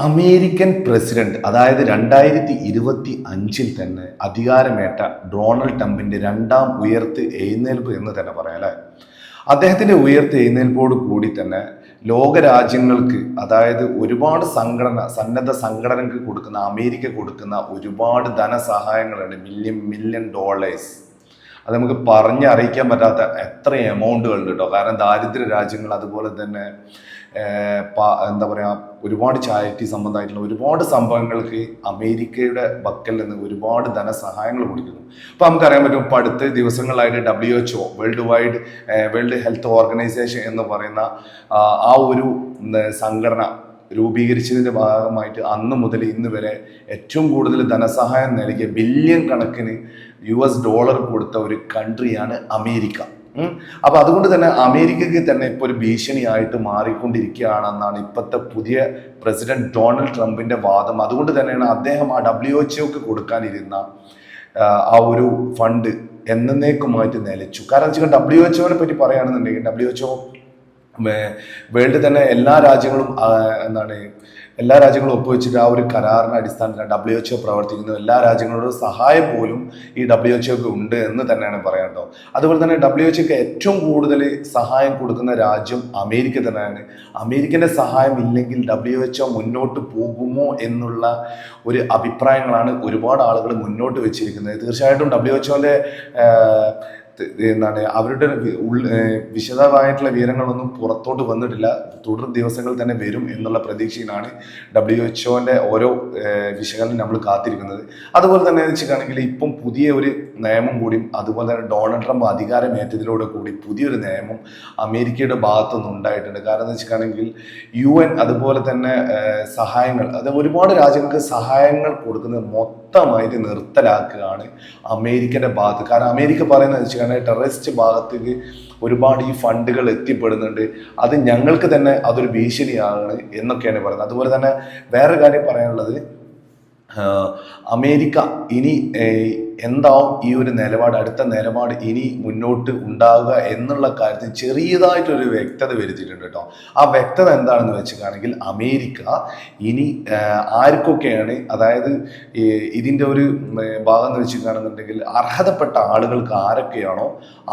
American president അതായത് 2025 തന്നെ അധികാരമേറ്റ Donald ട്രംപിന്റെ രണ്ടാം ഉയർത്ത് എഴുന്നേൽപ്പ് എന്ന് തന്നെ പറയാം അല്ലെ. അദ്ദേഹത്തിന്റെ ഉയർത്ത് എഴുന്നേൽപ്പോട് കൂടി തന്നെ ലോകരാജ്യങ്ങൾക്ക്, അതായത് ഒരുപാട് സന്നദ്ധ സംഘടനകൾക്ക് കൊടുക്കുന്ന, അമേരിക്ക കൊടുക്കുന്ന ഒരുപാട് ധനസഹായങ്ങളുണ്ട്, മില്യൺ മില്യൺ ഡോളേഴ്സ്. അത് നമുക്ക് പറഞ്ഞറിയിക്കാൻ പറ്റാത്ത എത്ര എമൗണ്ടുകൾ ഉണ്ട് കേട്ടോ. കാരണം ദാരിദ്ര്യ രാജ്യങ്ങൾ, അതുപോലെ തന്നെ എന്താ പറയുക, ഒരുപാട് ചാരിറ്റി സംബന്ധമായിട്ടുള്ള ഒരുപാട് സംഭവങ്ങൾക്ക് അമേരിക്കയുടെ പക്കൽ നിന്ന് ഒരുപാട് ധനസഹായങ്ങൾ കൊടുക്കുന്നു. അപ്പോൾ നമുക്കറിയാൻ പറ്റും, ഇപ്പോൾ അടുത്ത ദിവസങ്ങളിലായിട്ട് WHO, വേൾഡ് ഹെൽത്ത് ഓർഗനൈസേഷൻ എന്ന് പറയുന്ന ആ ഒരു സംഘടന രൂപീകരിച്ചതിൻ്റെ ഭാഗമായിട്ട് അന്ന് മുതൽ ഇന്ന് വരെ ഏറ്റവും കൂടുതൽ ധനസഹായം നൽകിയ ബില്യൺ കണക്കിന് US$ കൊടുത്ത ഒരു കൺട്രിയാണ് അമേരിക്ക. അപ്പൊ അതുകൊണ്ട് തന്നെ അമേരിക്കയ്ക്ക് തന്നെ ഇപ്പോൾ ഒരു ഭീഷണിയായിട്ട് മാറിക്കൊണ്ടിരിക്കുകയാണെന്നാണ് ഇപ്പോഴത്തെ പുതിയ പ്രസിഡന്റ് ഡൊണാൾഡ് ട്രംപിന്റെ വാദം. അതുകൊണ്ട് തന്നെയാണ് അദ്ദേഹം ആ WHO കൊടുക്കാനിരുന്ന ആ ഒരു ഫണ്ട് എന്നേക്കുമായിട്ട് നിലച്ചു. കാരണം വെച്ചാൽ WHO പറ്റി പറയുകയാണെന്നുണ്ടെങ്കിൽ WHO വേൾഡ് തന്നെ എല്ലാ രാജ്യങ്ങളും ഒപ്പുവെച്ചിട്ട് ആ ഒരു കരാറിന്റെ അടിസ്ഥാനത്തിൽ WHO പ്രവർത്തിക്കുന്നു. എല്ലാ രാജ്യങ്ങളോടും സഹായം പോലും ഈ WHO ഉണ്ട് എന്ന് തന്നെയാണ് പറയാട്ടോ. അതുപോലെ തന്നെ WHO ഏറ്റവും കൂടുതൽ സഹായം കൊടുക്കുന്ന രാജ്യം അമേരിക്ക തന്നെയാണ്. അമേരിക്കന്റെ സഹായം ഇല്ലെങ്കിൽ WHO മുന്നോട്ട് പോകുമോ എന്നുള്ള ഒരു അഭിപ്രായങ്ങളാണ് ഒരുപാട് ആളുകൾ മുന്നോട്ട് വെച്ചിരിക്കുന്നത്. തീർച്ചയായിട്ടും WHO അവരുടെ വിശദമായിട്ടുള്ള വിവരങ്ങളൊന്നും പുറത്തോട്ട് വന്നിട്ടില്ല. തുടർ ദിവസങ്ങളിൽ തന്നെ വരും എന്നുള്ള പ്രതീക്ഷയിലാണ് WHO ഓരോ വിശകലനം നമ്മൾ കാത്തിരിക്കുന്നത്. അതുപോലെ തന്നെ വെച്ചിട്ടാണെങ്കിൽ ഇപ്പം പുതിയ ഒരു നിയമം കൂടിയും, അതുപോലെ തന്നെ ഡൊണാൾഡ് ട്രംപ് അധികാരമേറ്റതിലൂടെ കൂടി പുതിയൊരു നിയമം അമേരിക്കയുടെ ഭാഗത്തുനിന്ന് ഉണ്ടായിട്ടുണ്ട്. കാരണം എന്ന് വെച്ചിട്ടാണെങ്കിൽ UN അതുപോലെ തന്നെ സഹായങ്ങൾ, അത് ഒരുപാട് രാജ്യങ്ങൾക്ക് സഹായങ്ങൾ കൊടുക്കുന്നത് മൊത്തമായിട്ട് നിർത്തലാക്കുകയാണ് അമേരിക്കയുടെ ഭാഗത്ത്. കാരണം അമേരിക്ക പറയുന്നത് വെച്ചാൽ ടെററിസ്റ്റ് ഭാഗത്തേക്ക് ഒരുപാട് ഈ ഫണ്ടുകൾ എത്തിപ്പെടുന്നുണ്ട്, അത് ഞങ്ങൾക്ക് തന്നെ അതൊരു ഭീഷണിയാണ് എന്നൊക്കെയാണ് പറയുന്നത്. അതുപോലെ തന്നെ വേറെ കാര്യം പറയാനുള്ളത്, അമേരിക്ക ഇനി എന്താവും ഈ ഒരു നിലപാട്, അടുത്ത നിലപാട് ഇനി മുന്നോട്ട് ഉണ്ടാവുക എന്നുള്ള കാര്യത്തിൽ ചെറിയതായിട്ടൊരു വ്യക്തത വരുത്തിയിട്ടുണ്ട് കേട്ടോ. ആ വ്യക്തത എന്താണെന്ന് വെച്ചിട്ടാണെങ്കിൽ അമേരിക്ക ഇനി ആർക്കൊക്കെയാണ്, അതായത് ഇതിൻ്റെ ഒരു ഭാഗം എന്ന് വെച്ചിട്ടാണെന്നുണ്ടെങ്കിൽ അർഹതപ്പെട്ട ആളുകൾക്ക് ആരൊക്കെയാണോ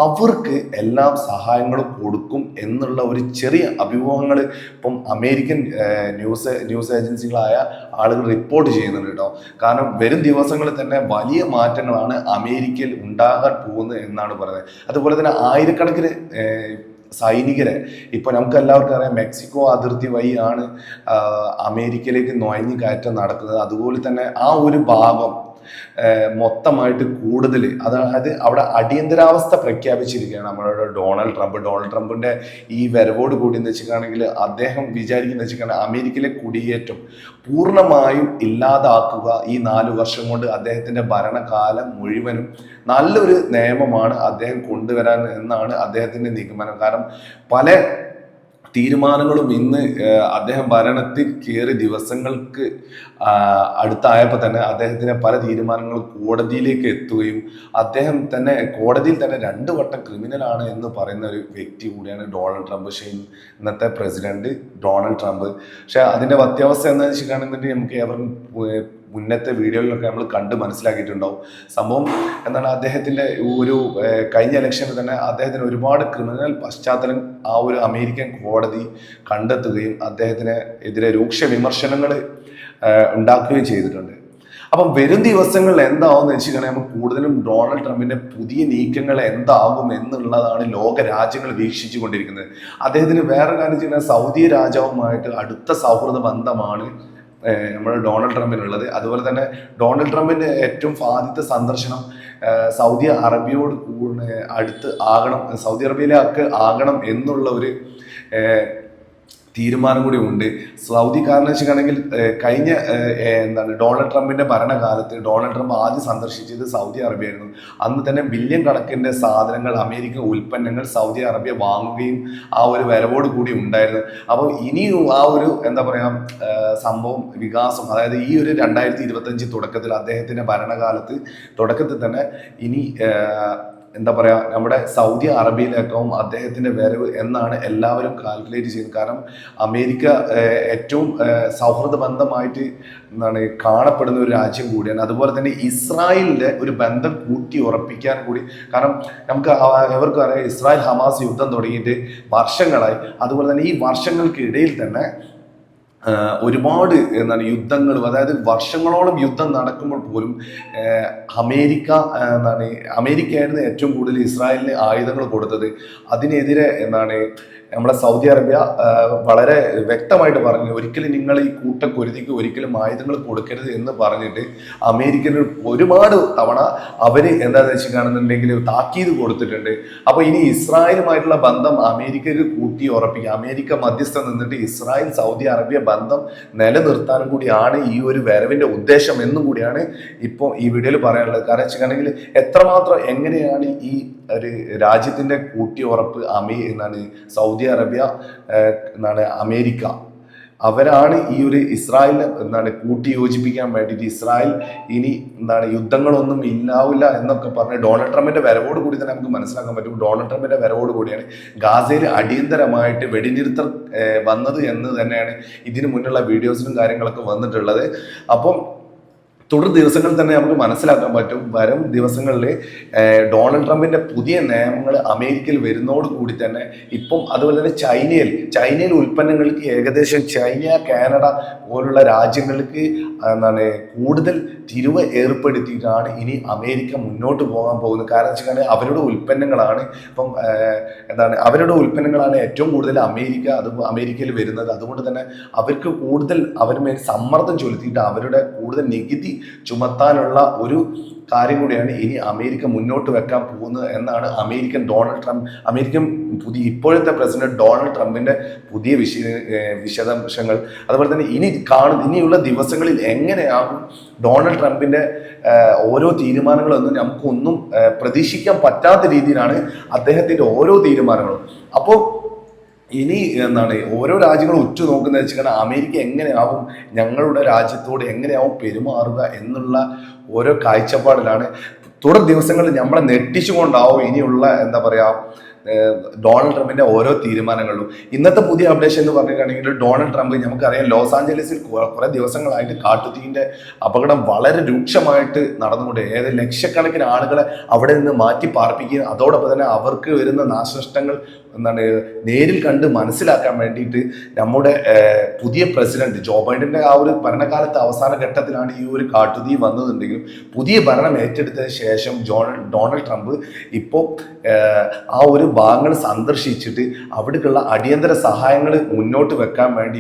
അവർക്ക് എല്ലാം സഹായങ്ങളും കൊടുക്കും എന്നുള്ള ഒരു ചെറിയ അഭിമുഖങ്ങൾ ഇപ്പം അമേരിക്കൻ ന്യൂസ് ഏജൻസികളായ ആളുകൾ റിപ്പോർട്ട് ചെയ്യുന്നുണ്ട് കേട്ടോ. കാരണം വരും ദിവസങ്ങളിൽ തന്നെ വലിയ മാറ്റങ്ങളാണ് അമേരിക്കയിൽ ഉണ്ടാകാൻ പോകുന്നത് എന്നാണ് പറയുന്നത്. അതുപോലെ തന്നെ ആയിരക്കണക്കിന് സൈനികരെ ഇപ്പൊ നമുക്ക് എല്ലാവർക്കും അറിയാം, മെക്സിക്കോ അതിർത്തി വഴിയാണ് അമേരിക്കയിലേക്ക് നുഴഞ്ഞു കയറ്റം നടക്കുന്നത്. അതുപോലെ തന്നെ ആ ഒരു ഭാഗം മൊത്തമായിട്ട് കൂടുതൽ, അതായത് അവിടെ അടിയന്തരാവസ്ഥ പ്രഖ്യാപിച്ചിരിക്കുകയാണ് നമ്മുടെ ഡൊണാൾഡ് ട്രംപിന്റെ ഈ വരവോട് കൂടി എന്ന് വെച്ചിട്ടാണെങ്കിൽ അദ്ദേഹം വിചാരിക്കുന്ന വെച്ചിട്ടാണ് അമേരിക്കയിലെ കുടിയേറ്റം പൂർണ്ണമായും ഇല്ലാതാക്കുക. ഈ 4 വർഷം കൊണ്ട് അദ്ദേഹത്തിന്റെ ഭരണകാലം മുഴുവനും നല്ലൊരു നിയമമാണ് അദ്ദേഹം കൊണ്ടുവരാൻ എന്നാണ് അദ്ദേഹത്തിന്റെ നിഗമനം. കാരണം പല തീരുമാനങ്ങളും ഇന്ന് അദ്ദേഹം ഭരണത്തിൽ കയറി ദിവസങ്ങൾക്ക് അടുത്തായപ്പോൾ തന്നെ അദ്ദേഹത്തിന് പല തീരുമാനങ്ങളും കോടതിയിലേക്ക് എത്തുകയും അദ്ദേഹം തന്നെ കോടതിയിൽ തന്നെ 2 വട്ടം ക്രിമിനലാണ് എന്ന് പറയുന്ന ഒരു വ്യക്തി കൂടിയാണ് ഡൊണാൾഡ് ട്രംപ്. പക്ഷേ ഇന്നത്തെ പ്രസിഡന്റ് ഡൊണാൾഡ് ട്രംപ്. പക്ഷെ അതിന്റെ വ്യത്യാവസ്ഥ എന്ന് വെച്ചിട്ടാണെന്നുണ്ടെങ്കിൽ നമുക്ക് എവർക്കും മുന്നത്തെ വീഡിയോയിലൊക്കെ നമ്മൾ കണ്ട് മനസ്സിലാക്കിയിട്ടുണ്ടാവും. സംഭവം എന്താണ്, അദ്ദേഹത്തിന്റെ ഒരു കഴിഞ്ഞ ഇലക്ഷനിൽ തന്നെ അദ്ദേഹത്തിന് ഒരുപാട് ക്രിമിനൽ പശ്ചാത്തലം ആ ഒരു അമേരിക്കൻ കോടതി കണ്ടെത്തുകയും അദ്ദേഹത്തിന് എതിരെ രൂക്ഷ വിമർശനങ്ങൾ ഉണ്ടാക്കുകയും ചെയ്തിട്ടുണ്ട്. അപ്പം വരും ദിവസങ്ങളിൽ എന്താവും എന്ന് വെച്ചിട്ടുണ്ടെങ്കിൽ നമുക്ക് കൂടുതലും ഡൊണാൾഡ് ട്രംപിന്റെ പുതിയ നീക്കങ്ങൾ എന്താകും എന്നുള്ളതാണ് ലോക രാജ്യങ്ങൾ വീക്ഷിച്ചു കൊണ്ടിരിക്കുന്നത്. അദ്ദേഹത്തിന് വേറെ കാര്യം വെച്ചാൽ സൗദി രാജാവുമായിട്ട് അടുത്ത സൗഹൃദ ബന്ധമാണ് നമ്മുടെ ഡൊണാൾഡ് ട്രംപിനുള്ളത്. അതുപോലെ തന്നെ ഡൊണാൾഡ് ട്രംപിന്റെ ഏറ്റവും ആദ്യത്തെ സന്ദർശനം സൗദി അറേബ്യയോട് അടുത്ത് ആകണം, സൗദി അറേബ്യയിലേക്ക് ആകണം എന്നുള്ള ഒരു തീരുമാനം കൂടി ഉണ്ട്. സൗദി കാരണം വെച്ചിട്ടാണെങ്കിൽ കഴിഞ്ഞ ഡൊണാൾഡ് ട്രംപിന്റെ ഭരണകാലത്ത് ഡൊണാൾഡ് ട്രംപ് ആദ്യം സന്ദർശിച്ചത് സൗദി അറേബ്യ ആയിരുന്നു. അന്ന് തന്നെ ബില്യൺ കണക്കിന്റെ സാധനങ്ങൾ, അമേരിക്കൻ ഉൽപ്പന്നങ്ങൾ സൗദി അറേബ്യ വാങ്ങുകയും ആ ഒരു വരവോട് കൂടി ഉണ്ടായിരുന്നു. അപ്പോൾ ഇനിയും ആ ഒരു സംഭവം വികാസം, അതായത് ഈ ഒരു 2025 തുടക്കത്തിൽ അദ്ദേഹത്തിന്റെ ഭരണകാലത്ത് തുടക്കത്തിൽ തന്നെ ഇനി എന്താ പറയുക, നമ്മുടെ സൗദി അറേബ്യയിലേക്കാവും അദ്ദേഹത്തിൻ്റെ വരവ് എന്നാണ് എല്ലാവരും കാൽക്കുലേറ്റ് ചെയ്യുന്നത്. കാരണം അമേരിക്ക ഏറ്റവും സൗഹൃദ ബന്ധമായിട്ട് കാണപ്പെടുന്ന ഒരു രാജ്യം കൂടിയാണ്. അതുപോലെ തന്നെ ഇസ്രായേലിൻ്റെ ഒരു ബന്ധം കൂട്ടി ഉറപ്പിക്കാൻ കൂടി, കാരണം നമുക്ക് എവർക്കും അറിയാം ഇസ്രായേൽ ഹമാസ് യുദ്ധം തുടങ്ങിയിട്ട് വർഷങ്ങളായി. അതുപോലെ തന്നെ ഈ വർഷങ്ങൾക്കിടയിൽ തന്നെ ഒരുപാട് യുദ്ധങ്ങളും, അതായത് വർഷങ്ങളോളം യുദ്ധം നടക്കുമ്പോൾ പോലും അമേരിക്കയായിരുന്നു ഏറ്റവും കൂടുതൽ ഇസ്രായേലിന് ആയുധങ്ങൾ കൊടുത്തത്. അതിനെതിരെ നമ്മളെ സൗദി അറേബ്യ വളരെ വ്യക്തമായിട്ട് പറഞ്ഞു, ഒരിക്കലും നിങ്ങൾ ഈ കൂട്ടക്കൊരുതിക്ക് ഒരിക്കലും ആയുധങ്ങൾ കൊടുക്കരുത് എന്ന് പറഞ്ഞിട്ട് അമേരിക്കന് ഒരുപാട് തവണ അവര് എന്താണെന്ന് വെച്ച് കാണുന്നുണ്ടെങ്കിൽ താക്കീത് കൊടുത്തിട്ടുണ്ട്. അപ്പൊ ഇനി ഇസ്രായേലുമായിട്ടുള്ള ബന്ധം അമേരിക്കക്ക് കൂട്ടി ഉറപ്പിക്കുക, അമേരിക്ക മധ്യസ്ഥം നിന്നിട്ട് ഇസ്രായേൽ സൗദി അറേബ്യ ബന്ധം നിലനിർത്താനും കൂടിയാണ് ഈ ഒരു വരവിന്റെ ഉദ്ദേശം എന്നും കൂടിയാണ് ഇപ്പോൾ ഈ വീഡിയോയിൽ പറയാനുള്ളത്. കാരണം വെച്ചിട്ടുണ്ടെങ്കിൽ എത്രമാത്രം എങ്ങനെയാണ് ഈ ഒരു രാജ്യത്തിന്റെ കൂട്ടി ഉറപ്പ് സൗദി അറേബ്യ അമേരിക്ക അവരാണ് ഈ ഒരു ഇസ്രായേലിനെ കൂട്ടി യോജിപ്പിക്കാൻ വേണ്ടിയിട്ട്, ഇസ്രായേൽ ഇനി യുദ്ധങ്ങളൊന്നും ഇല്ലാവില്ല എന്നൊക്കെ പറഞ്ഞ് ഡൊണാൾഡ് ട്രംപിന്റെ വരവോട് കൂടി തന്നെ നമുക്ക് മനസ്സിലാക്കാൻ പറ്റും. ഡൊണാൾഡ് ട്രംപിന്റെ വരവോട് കൂടിയാണ് ഗാസയിൽ അടിയന്തരമായിട്ട് വെടിനിർത്തൽ വന്നത് എന്ന് തന്നെയാണ് ഇതിനു മുന്നുള്ള വീഡിയോസിലും കാര്യങ്ങളൊക്കെ വന്നിട്ടുള്ളത്. അപ്പം തുടർ ദിവസങ്ങളിൽ തന്നെ നമുക്ക് മനസ്സിലാക്കാൻ പറ്റും, വരും ദിവസങ്ങളിൽ ഡൊണാൾഡ് ട്രംപിന്റെ പുതിയ നിയമങ്ങൾ അമേരിക്കയിൽ വരുന്നതോട് കൂടി തന്നെ ഇപ്പം, അതുപോലെ തന്നെ ചൈനയിൽ ഉൽപ്പന്നങ്ങൾക്ക് ഏകദേശം ചൈന, കാനഡ പോലുള്ള രാജ്യങ്ങൾക്ക് കൂടുതൽ തിരുവ് ഏർപ്പെടുത്തിയിട്ടാണ് ഇനി അമേരിക്ക മുന്നോട്ട് പോകാൻ പോകുന്നത്. കാരണം വെച്ചാൽ അവരുടെ ഉൽപ്പന്നങ്ങളാണ് അവരുടെ ഉൽപ്പന്നങ്ങളാണ് ഏറ്റവും കൂടുതൽ അമേരിക്കയിൽ വരുന്നത്. അതുകൊണ്ട് തന്നെ അവർക്ക് കൂടുതൽ അവരുമേൽ സമ്മർദ്ദം ചെലുത്തിയിട്ട് അവരുടെ കൂടുതൽ നികുതി ചുമത്താനുള്ള ഒരു കാര്യം കൂടിയാണ് ഇനി അമേരിക്ക മുന്നോട്ട് വെക്കാൻ പോകുന്നത് എന്നാണ് അമേരിക്കൻ ഇപ്പോഴത്തെ പ്രസിഡന്റ് ഡൊണാൾഡ് ട്രംപിന്റെ പുതിയ വിശദാംശങ്ങൾ. അതുപോലെ തന്നെ ഇനിയുള്ള ദിവസങ്ങളിൽ എങ്ങനെയാകും ഡൊണാൾഡ് ട്രംപിന്റെ ഓരോ തീരുമാനങ്ങളൊന്നും നമുക്കൊന്നും പ്രതീക്ഷിക്കാൻ പറ്റാത്ത രീതിയിലാണ് അദ്ദേഹത്തിന്റെ ഓരോ തീരുമാനങ്ങളും. അപ്പോൾ ഇനി ഓരോ രാജ്യങ്ങളും ഉറ്റുനോക്കുന്നത് വെച്ചാൽ അമേരിക്ക എങ്ങനെയാവും ഞങ്ങളുടെ രാജ്യത്തോട് എങ്ങനെയാവും പെരുമാറുക എന്നുള്ള ഓരോ കാഴ്ചപ്പാടിലാണ്. തുടർ ദിവസങ്ങളിൽ നമ്മളെ നെട്ടിച്ചുകൊണ്ടാവും ഇനിയുള്ള ഡൊണാൾഡ് ട്രംപിന്റെ ഓരോ തീരുമാനങ്ങളിലും. ഇന്നത്തെ പുതിയ അപ്ഡേഷൻ എന്ന് പറഞ്ഞിട്ടുണ്ടെങ്കിൽ ഡൊണാൾഡ് ട്രംപ്, നമുക്കറിയാം ലോസ് ആഞ്ചലസിൽ കുറെ ദിവസങ്ങളായിട്ട് കാട്ടുതീന്റെ അപകടം വളരെ രൂക്ഷമായിട്ട് നടന്നുകൊണ്ട് ലക്ഷക്കണക്കിന് ആളുകളെ അവിടെ നിന്ന് മാറ്റി പാർപ്പിക്കുക, അതോടൊപ്പം തന്നെ അവർക്ക് വരുന്ന നാശനഷ്ടങ്ങൾ നേരിൽ കണ്ട് മനസ്സിലാക്കാൻ വേണ്ടിയിട്ട് നമ്മുടെ പുതിയ പ്രസിഡന്റ് ജോ ബൈഡന്റെ ആ ഒരു ഭരണകാലത്തെ അവസാന ഘട്ടത്തിലാണ് ഈ ഒരു കാട്ടുതീ വന്നതുണ്ടെങ്കിലും പുതിയ ഭരണം ഏറ്റെടുത്തതിന് ശേഷം ഡൊണാൾഡ് ട്രംപ് ഇപ്പോൾ ആ ഒരു ഭാഗങ്ങൾ സന്ദർശിച്ചിട്ട് അവിടേക്കുള്ള അടിയന്തര സഹായങ്ങൾ മുന്നോട്ട് വെക്കാൻ വേണ്ടി